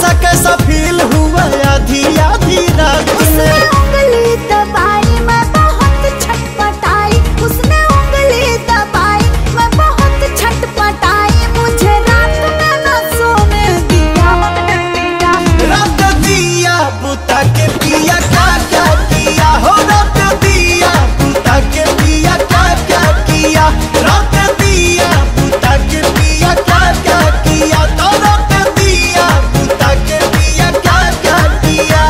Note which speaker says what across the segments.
Speaker 1: कैसा कैसा फील हुआ आधी आधी रात में।
Speaker 2: उंगली दबाई मैं बहुत छटपटाई, उसने उंगली दबाई मैं बहुत छटपटाई, मुझे रात में न सोने दिया।
Speaker 1: रात दिया बुता के पिया क्या क्या किया हो, रात दिया बुता के पिया क्या क्या किया, रात दिया बुता के पिया क्या क्या किया, तो रात दिया बुता के पिया क्या क्या किया।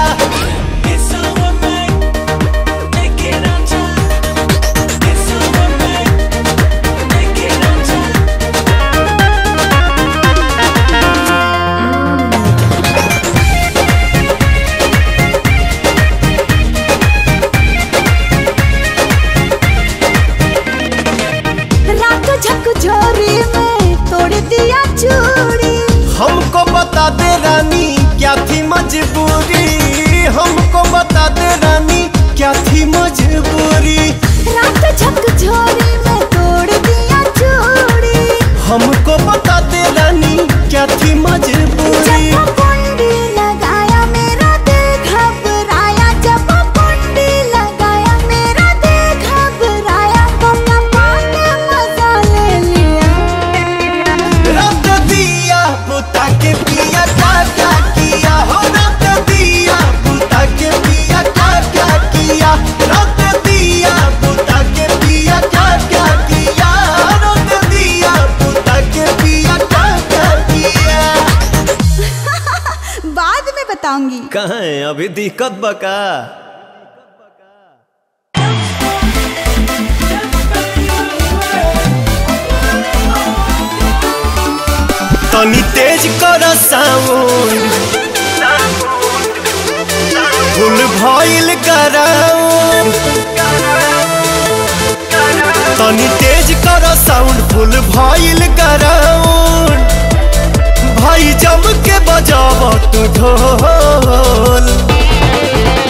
Speaker 2: रात झकझोरी में तोड़ दिया चूड़ी,
Speaker 1: हमको बता दे रानी क्या थी मजबूरी, हमको बता दे रानी क्या थी मजबूरी।
Speaker 2: रात झकझोरी में तोड़ दिया चूड़ी,
Speaker 1: हमको बता दे रानी क्या थी मजबूरी।
Speaker 2: जब कुंडी लगाया मेरा दिल घबराया, जब कुंडी लगाया मेरा दिल घबराया, तो कपा के मजा ले लिया।
Speaker 1: रात दिया बुता के पिया क्या क्या किया हो, रात दिया बुता के पिया क्या क्या किया, रात दिया बुता के पिया क्या क्या किया, रात दिया बुता के पिया क्या क्या किया।
Speaker 2: बाद में बताऊंगी।
Speaker 1: कहाँ है अभी दिक्कत बका। तनी तेज कर साउंड, फुल भइल ग्राउंड, तनी तेज कर साउंड, फुल भइल ग्राउंड, भाई जम के बजाव तू ढोल।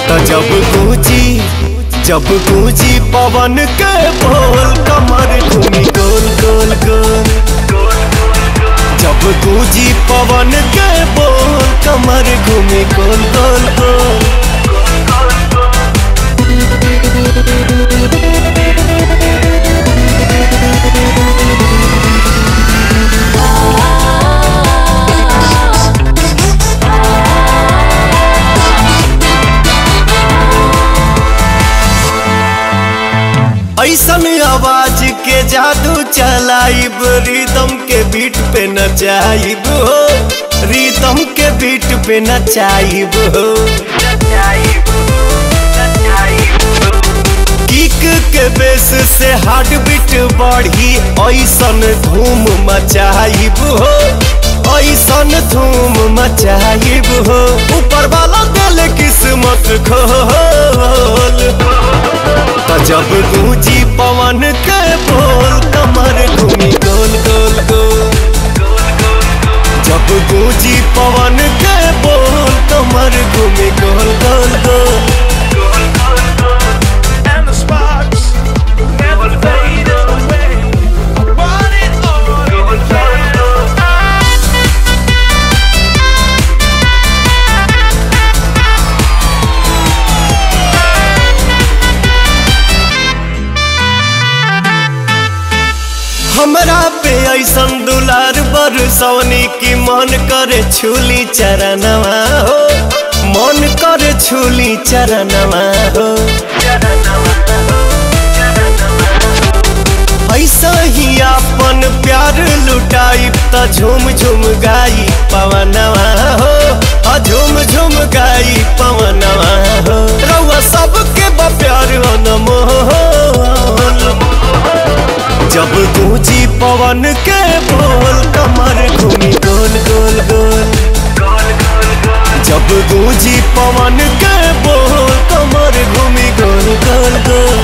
Speaker 1: तो जब गूंजी पवन के बोल, कमर घूमी गोल गोल गोल, जब गूंजी पवन के बोल, कमर घूमी गोल गोल गोल। ऐसन आवाज के जादू चलाइब, रिदम के बीट पे नचाइब हो, रिदम के बीट पे नचाइब हो, किक के बेस से हार्ट बीट बढ़ी, ऐसन धूम मचाइब हो, ऐसन धूम मचाइब हो, ऊपर वाला दिल किस्मत खोल। जब गूंजी पवन के बोल, कमर घूमी गोल गोल गोल, जब गूंजी पवन के बोल, कमर घूमी गोल गोल गोल। हमरा पे ऐसन दुलार बरसौनी की मन करे छूली चरणवा हो, मन करे छूली चरणवा हो। ऐसा ही अपन प्यार लुटाई त झूम झूम गाई पवनवा हो, झूम झूम गाई पवनवा हो। रउआ सबके प्यार अनमोल, जब गूंजी पवन के बोल, कमर घूमी गोल गोल गोल, जब गूंजी पवन के बोल, कमर घूमी गोल गोल गोल।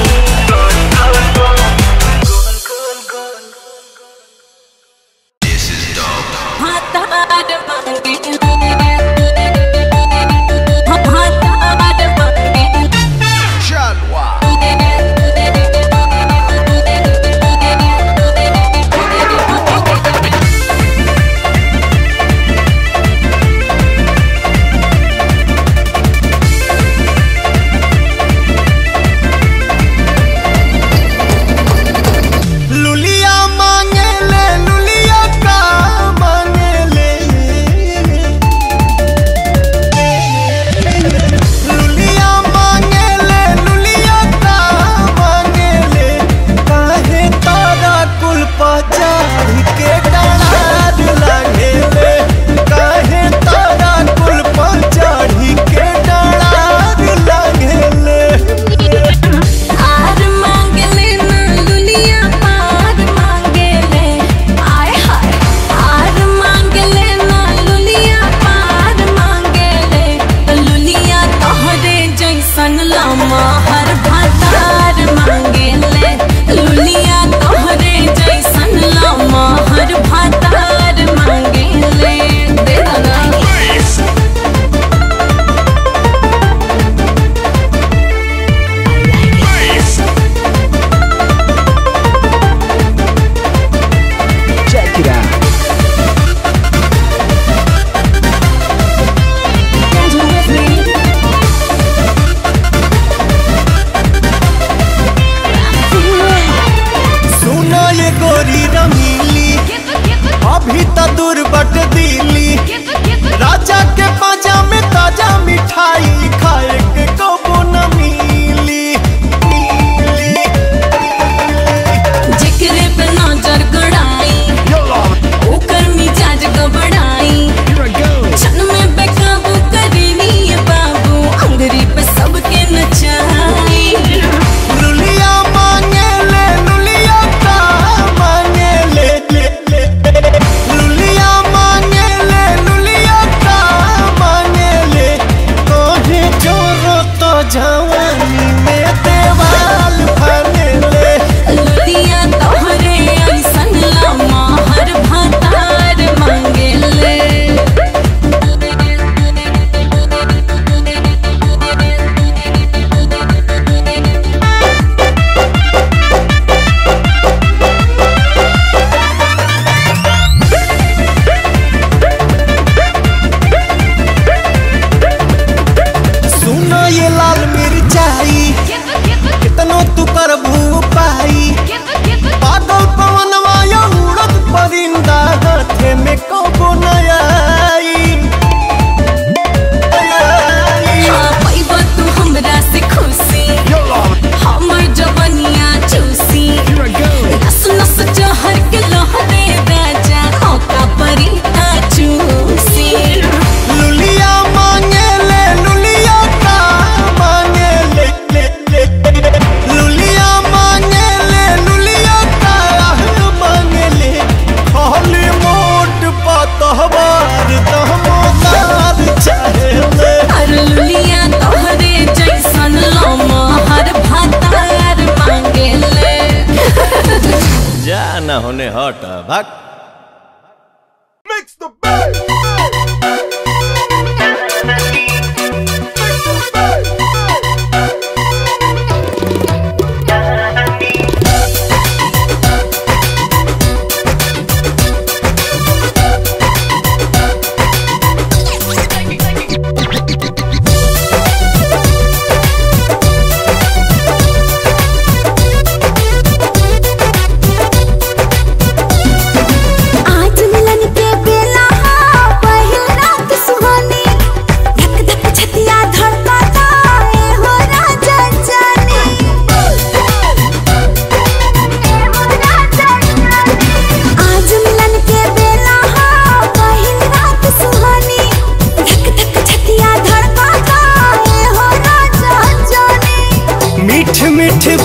Speaker 1: भाग।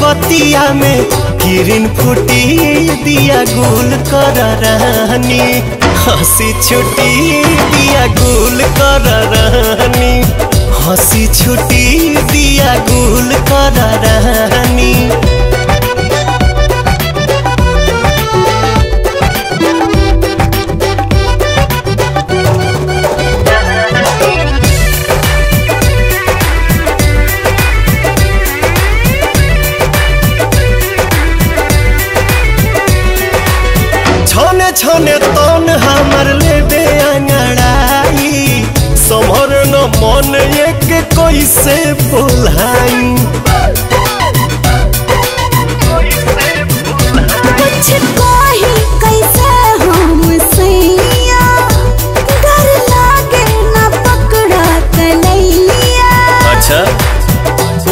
Speaker 1: बतिया में किरण फूटी दिया गुल कर रानी, हंसी छुटी दिया गुल कर रानी, हंसी छुटी दिया गुल कर रानी। छने तन हमर लेबे अंगड़ाई, समर न मन एक कैसे बोलाई।
Speaker 2: कुछ कही कैसे हम सैया, डर लागे न पकड़ा तलैया।
Speaker 1: अच्छा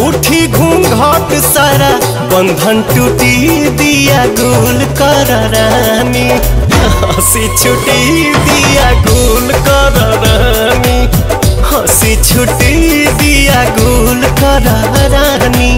Speaker 1: उठी घूंघट सारा बंधन टूटी दिया गुल कर रानी, हंसी छुटी दिया गुल कर रानी, हंसी छुटी दिया गुल कर रानी।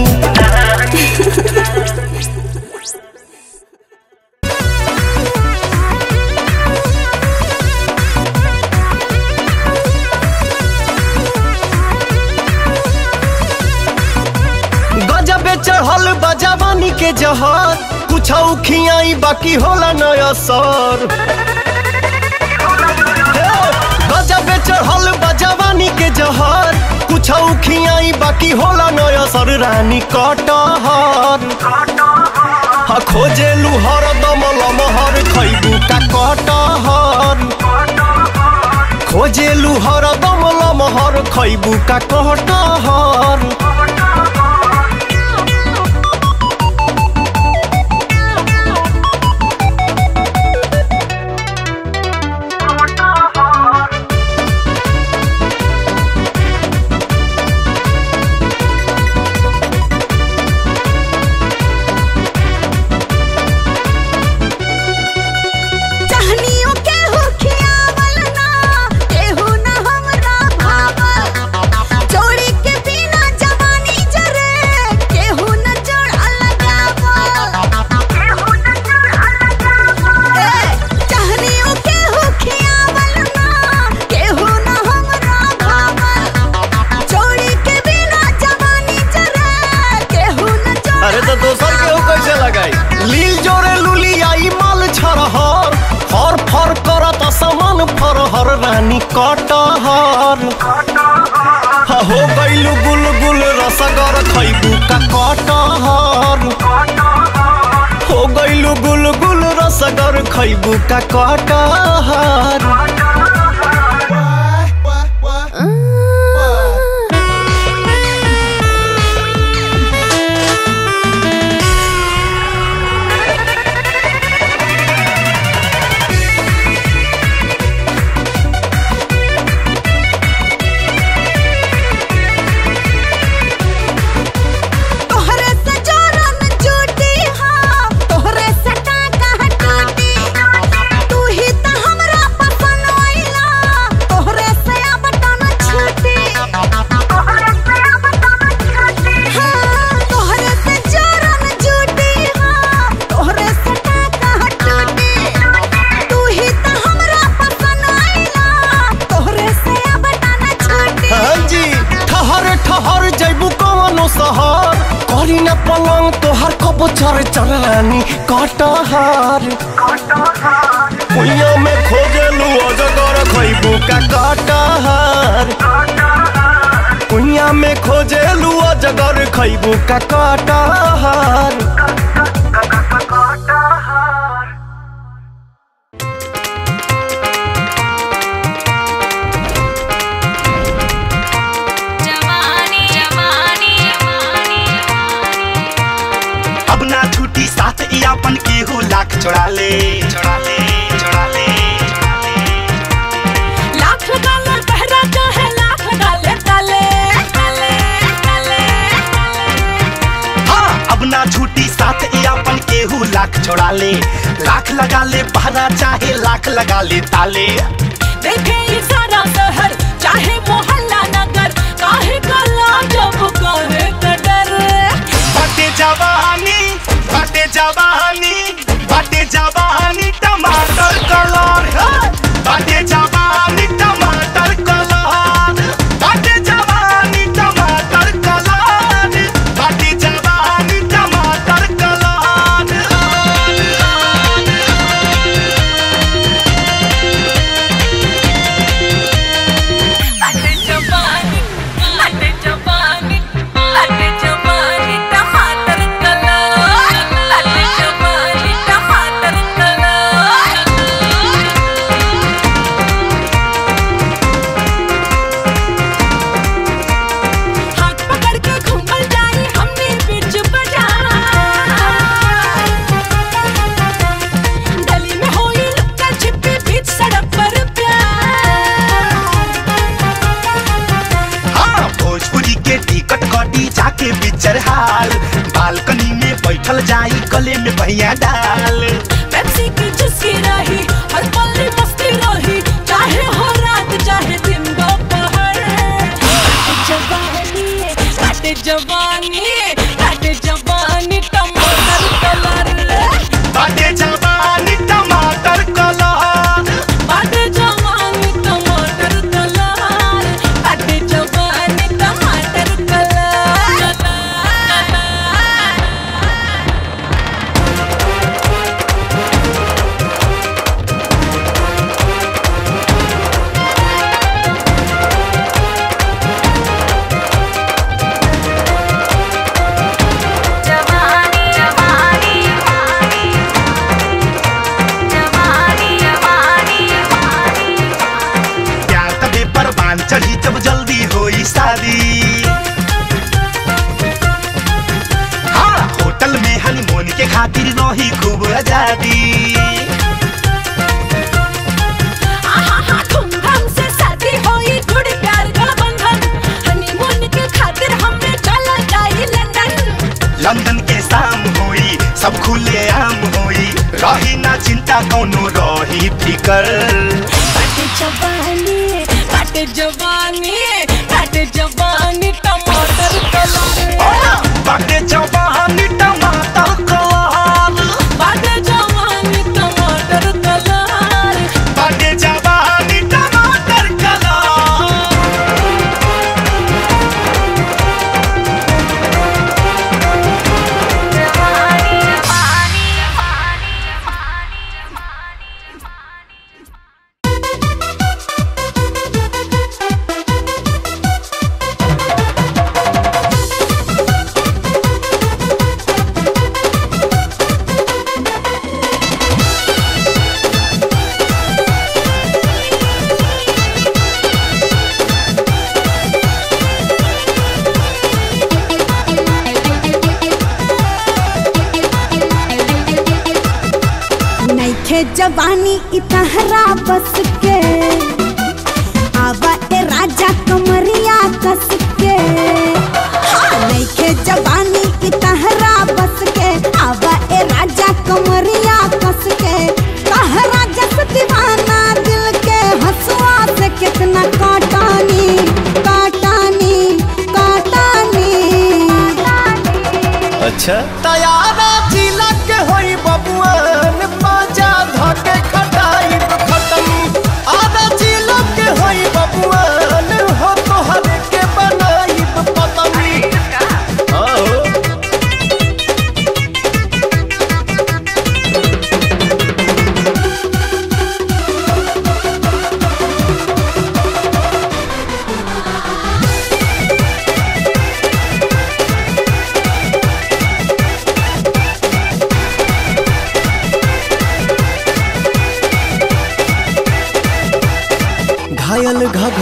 Speaker 1: गजबे चढ़ल बजावानी के जहर, कुछ खियाई बाकी होला नया सर। गजबे चढ़ल बजावानी के जहर, कुछ खियाई बाकी होला नया सर। रानी कटहर खोजे लुहर दम लमहर, खैबू का कटहर खोजे लुहर दम लमहर, खैबू का कटहर। लील जोरे लुली आई माल छरहर, फर फर करत समान फरहर। रानी कटहर हो गइलु गुलगुल रसगर, खैबू का कटहर हो गइलु गुलगुल रसगर, खैबू का कटहर।
Speaker 2: तोहरे सटा कहा टूटी, तू ही तो हमरा पसंद
Speaker 1: हारी न पलंग तोहर कबो चर चरानी कटहर कुइया में खोजलू अजगर खइबू का कटहर कुइया में खोजलू अजगर खइबू का कटहर
Speaker 3: साथ यापन केहू लाख छोड़ा ले
Speaker 4: लाख डाले पहरा चाहे लाख डाले डाले
Speaker 3: हाँ अब ना छूटी साथ यापन केहू लाख छोड़ा ले लाख लगा ले पहरा चाहे लाख लगा ले ताले
Speaker 4: देखे ये सारा शहर चाहे मोहल्ला नगर काहे कला जब करे त डर
Speaker 3: बाटे जवानी टमाटर कलर बाटे जवानी टमाटर कलर बाटे जवानी टमाटर कलर बाटे जवानी टमाटर कलर
Speaker 4: बाटे जवानी टमाटर
Speaker 3: जाके पिक्चर हाल बालकनी में बैठल जाई गले में भैया डाल
Speaker 4: पेप्सी की चुस्की रही हर पल मस्ती रही चाहे हो रात चाहे दिन दोपहर बाटे जवानी टमाटर कलर
Speaker 3: बाटे जवानी टमाटर कलर
Speaker 4: बाटे जवानी टमाटर कलर बाटे जवानी टमाटर कलर
Speaker 3: चढ़ी जब जल्दी होई शादी हाँ होटल में हनीमून के खातिर रही खूब आजादी
Speaker 4: धूमधाम से शादी होई जुड़ी प्यार का बंधन हनीमून के खातिर हमें चला जाई लंदन
Speaker 3: के शाम होई सब खुले आम होई रही ना चिंता कौनो रही फिकर
Speaker 4: बाटे जवानी टमाटर कलर
Speaker 3: बाटे जवानी टमाटर कलर
Speaker 4: बाटे जवानी टमाटर कलर
Speaker 3: बाटे जवानी टमाटर कलर
Speaker 2: जवानी इतहरा बस के आवा ए राजा कमरिया कस के नइखे जवानी इतहरा बस के आवा ए राजा कमरिया कस के कहरा जस दीवाना दिल के हंसुआ से कितना काटानी काटानी काटानी
Speaker 1: अच्छा तैयारा जिला के होई बबुआन बाजा धके खटाई खटनी आधा जिला के होई बबुआन हो तोहरे के बनाई पतनी आओ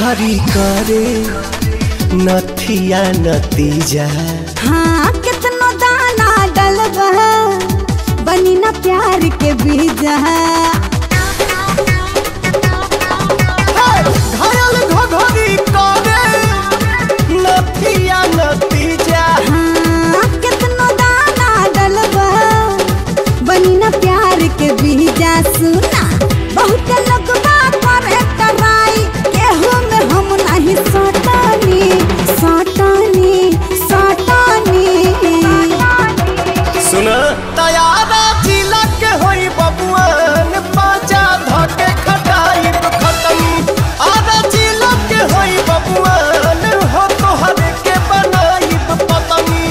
Speaker 1: घरी करे नथिया नतीजा।
Speaker 2: हाँ कितनो दाना डलबा बनी न प्यार के बीजा।
Speaker 1: घायल घरी करे नथिया नतीजा।
Speaker 2: हाँ कितनो दाना डलबा बनी न प्यार के बीजा। सुना बहुत लगबा करे कराई केहू में हम नहीं सटानी सटानी सटानी।
Speaker 1: सुना तैयारा जिला के होई बबुआन पाजा धके खटाई खटनी। आधा जिला के होई बबुआन हो तोहर के बनाई पतनी।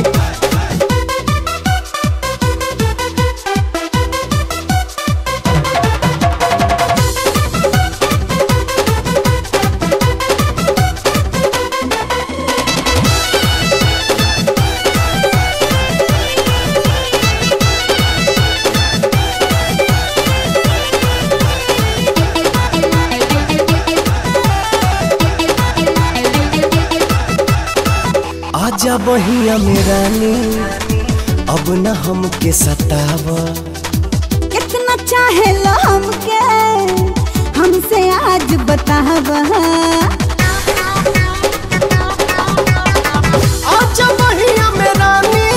Speaker 1: आजा बहिया में रानी अब न हमके सतावा।
Speaker 2: कितना चाहे लो हमके हमसे आज बतावा।
Speaker 1: आजा बहिया में रानी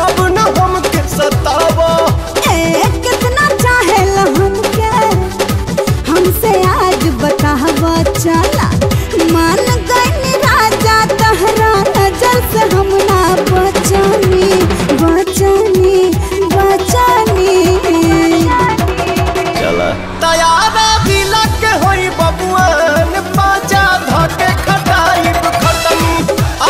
Speaker 1: अब न हमके सतावा।
Speaker 2: कितना चाहे लो हमके हमसे आज बतावा। चला मान गई राजा तहरा नजर से हम ना बचानी बचानी बचानी।
Speaker 1: चला तैयारा दिला के होई बबुआन पाजा धके खटाई खटनी।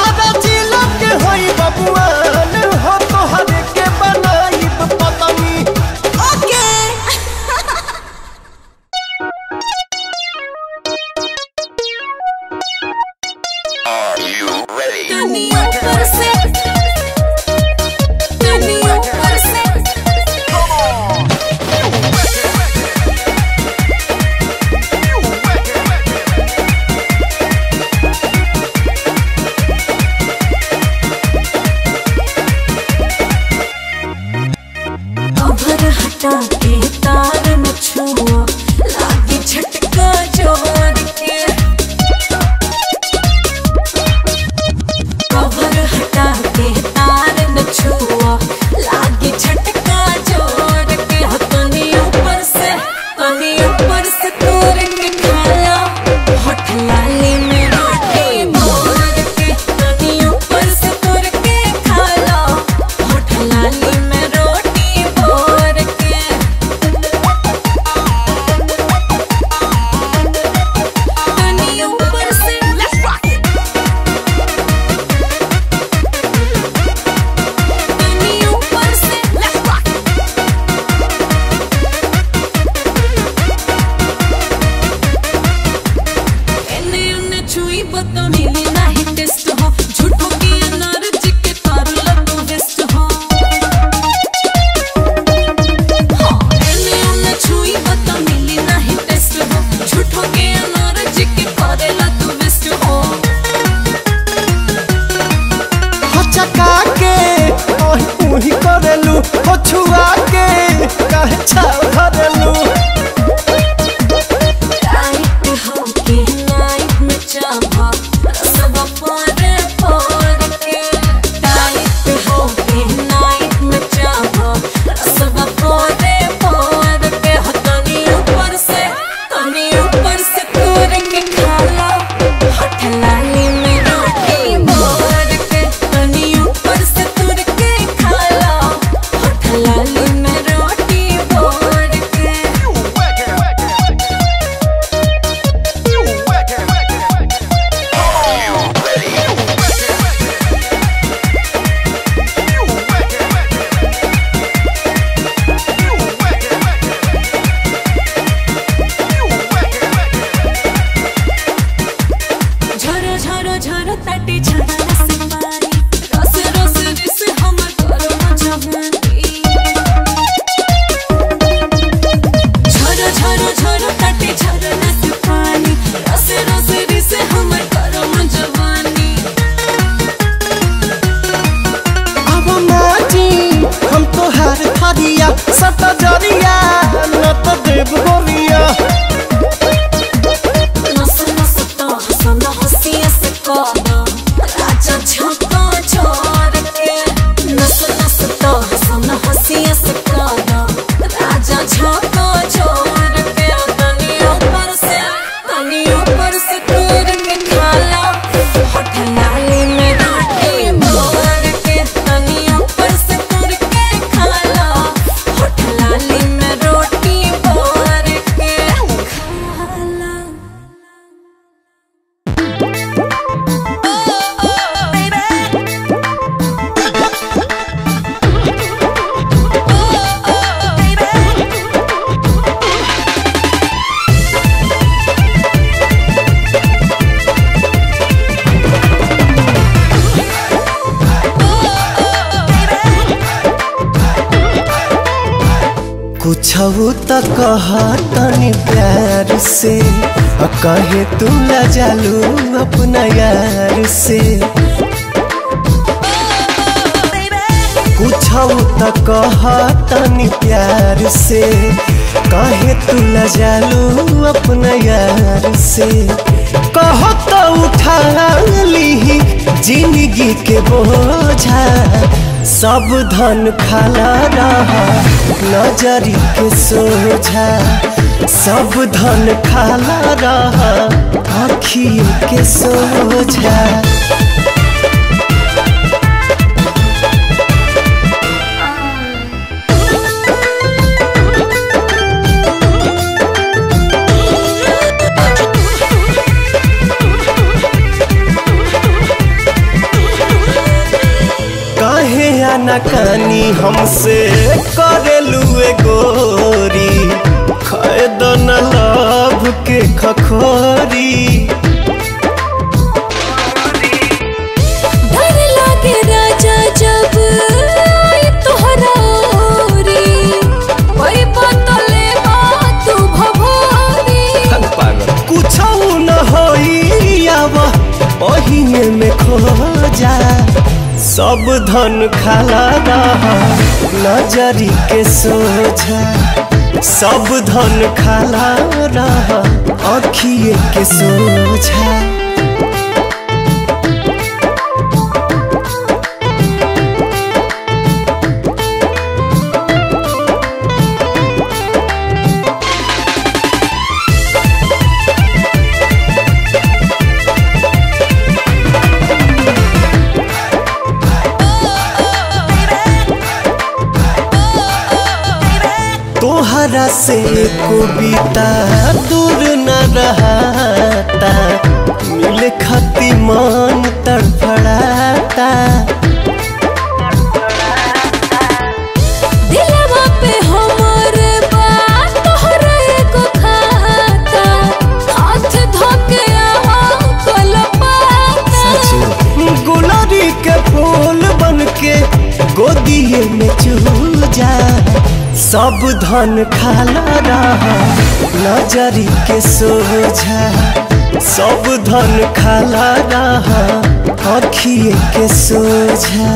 Speaker 1: आधा जिला के होई बबुआन हो तोहर के बनाई पतनी।
Speaker 2: ओके
Speaker 4: दुनिया पर से दुनिया पर से कवर हटा के तार न छुआ लागी झटका जोर के। कवर हटा के तार न छुआ लागी झटका जोर के। तनी ऊपर से तोड़ के खाला होठ लाली में रोटी भोर के। तनी ऊपर से तोड़ के खाला होठ लाली में रोटी भोर के। तनी ऊपर से तनी ऊपर से एने ओने छुई बतो मिली नाही टेस्ट हो। झूठो की एनर्जी के तार लगो वेस्ट हो। एने ओने छुई बतो मिली नाही टेस्ट हो। झूठो की एनर्जी के तार लगो वेस्ट हो।
Speaker 1: हो चका के ओही करेलू हो छुआ के काहे छाव धरेलू।
Speaker 4: टाइट हो के नाइट में चाहा रसवा पारे पार के। टाइट हो के नाइट में चाहा रसवा पारे पार के। तनी ऊपर से तोड़ के खाला होठ लाली में रोटी भोर के। तनी ऊपर से तोड़ के खाला होठ लाली में रोटी भोर के। झरो झरो झरो ताटी झरना से पानी। रस रस रिस हमर करो जवानी। झरो झरो झरो ताटी झरना से पानी। रस रस रिस करो राजा झोंका छोड़ के नस नस तो हसन हंसिया से करो राजा झोंका छोड़ के तनी ऊपर से तोड़ के खाला होठ लाली में रोटी बोर के तनी ऊपर से तोड़ के खाला होठ लाली में रोटी बोर के खाला।
Speaker 1: कुछऊ त कहा तनी प्यार से कहे तू ला जालू अपना यार से कुछऊ त कहा तनी प्यार से कहे तू ला जालू अपना यार से कहो तो उठा ली जिंदगी के बोझा सब धन खाला रहा नजरी के सोझा सब धन खाला रहा आँखियों के सोझा। नकानी हमसे करेलू गोरी खैदन लाभ के खखोरी
Speaker 4: डर लागे राजा जब तोहरा ओरी कोई बात ले तू भभोरी
Speaker 1: कुछ न होई आवा ओहिने में खो जा सब धन खाला रहा नजरी के सोझा सब धन खाला रहा आँखिए के सोझा। तोहरा से कविता दूर न रहता मिले खती मन तड़फड़ाता
Speaker 4: दिलवा पे हमर बात तोहरा एको खाता हाथ धोके आवा कलपाता
Speaker 1: गुलारी के फूल बन के गोदिए में चूजा सब धन खाला रहा नजरी के सोझा सब धन खाला रहा आँखिए के सोझा।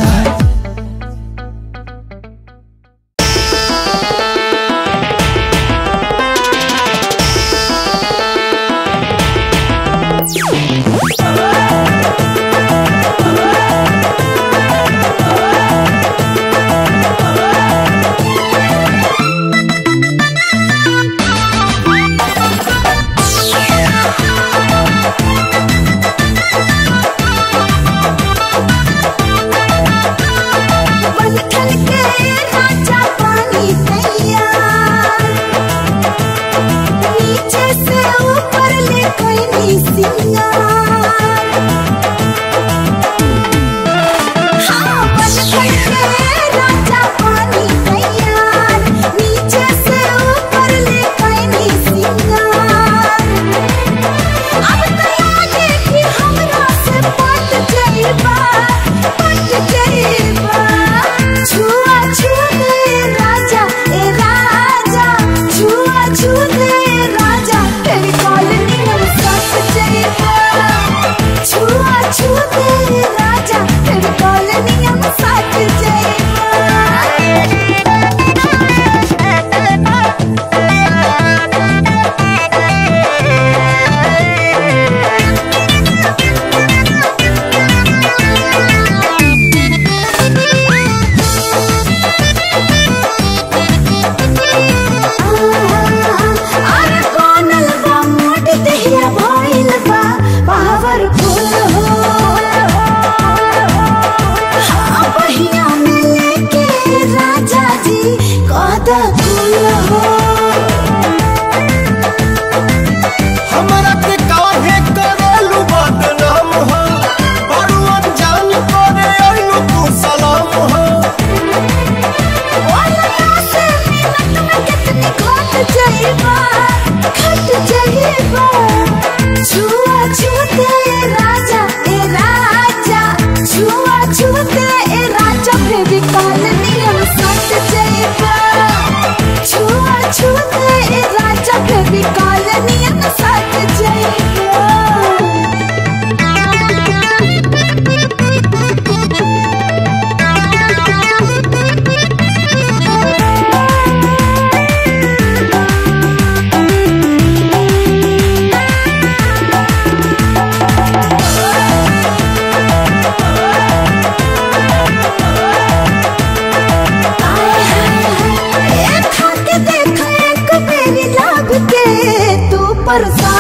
Speaker 2: बरसा